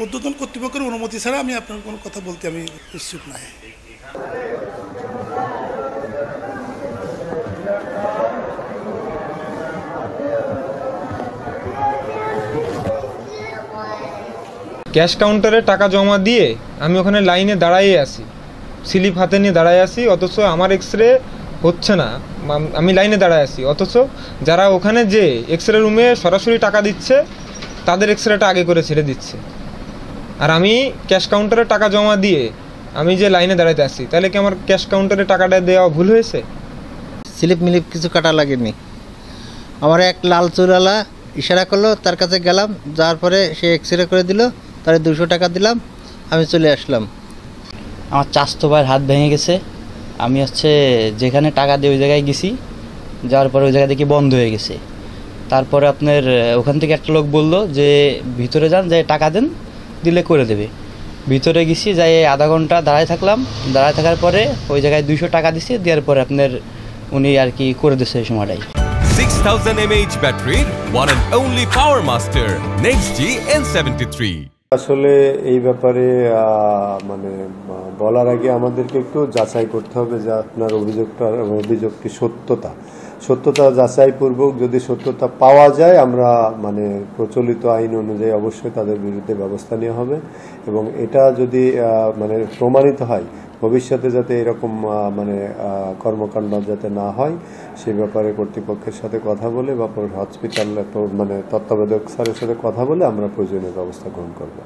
ঊর্ধ্বতন কর্তৃপক্ষের অনুমতি ছাড়া আমি আপনার কোনো কথা বলতে আমি ইচ্ছুক নাই। ক্যাশ কাউন্টারে টাকা জমা দিয়ে আমি ওখানে লাইনে দাঁড়াইয়ে আছি, স্লিপ হাতে নিয়ে দাঁড়ায় আছি, অথচ আমার এক্সরে হচ্ছে না। আমি লাইনে দাঁড়ায় আছি, অথচ যারা ওখানে যে এক্সরে রুমে সরাসরি টাকা দিচ্ছে তাদের এক্সরেটা আগে করে ছেড়ে দিচ্ছে, আর আমি ক্যাশ কাউন্টারে টাকা জমা দিয়ে আমি যে লাইনে দাঁড়াইতে আসছি, তাহলে কি আমার ক্যাশ কাউন্টারে টাকাটা দেওয়া ভুল হয়েছে? স্লিপ মিলিপ কিছু কাটা লাগেনি। আমার এক লাল চুলওয়ালা ইশারা করলো, তার কাছে গেলাম, যাওয়ার পরে সে এক্সরে করে দিল, তারে 200 টাকা দিলাম, আমি চলে আসলাম। আমার চাচাতো ভাইয়ের হাত ভেঙে গেছে। আমি যেখানে টাকা দিয়ে ওই জায়গায় গেছি, যাওয়ার পরে ওই জায়গা থেকে বন্ধ হয়ে গেছে। তারপরে আপনার ওখান থেকে একটা লোক বলল যে ভিতরে যান, যাই টাকা দেন, দিলে করে দেবে। ভিতরে গেছি, যাই আধা ঘন্টা দাঁড়ায় থাকলাম। দাঁড়ায় থাকার পরে ওই জায়গায় 200 টাকা দিছি, দেওয়ার পরে উনি আর কি করে দিচ্ছে এই সময়টাই। 6000 mAh ব্যাটারির one and only power master NextG N73। আসলে এই ব্যাপারে মানে বলার আগে আমাদেরকে একটু যাচাই করতে হবে যে আপনার অভিযোগটি সত্যতা যাচাইপূর্বক যদি সত্যতা পাওয়া যায়, আমরা মানে প্রচলিত আইন অনুযায়ী অবশ্যই তাদের বিরুদ্ধে ব্যবস্থা নেওয়া হবে, এবং এটা যদি মানে প্রমাণিত হয় ভবিষ্যতে যাতে এরকম মানে কর্মকাণ্ড যাতে না হয়, সে ব্যাপারে কর্তৃপক্ষের সাথে কথা বলে বা হসপিটাল মানে তত্ত্বাবধায়ক স্যারের সাথে কথা বলে আমরা প্রয়োজনীয় ব্যবস্থা গ্রহণ করব।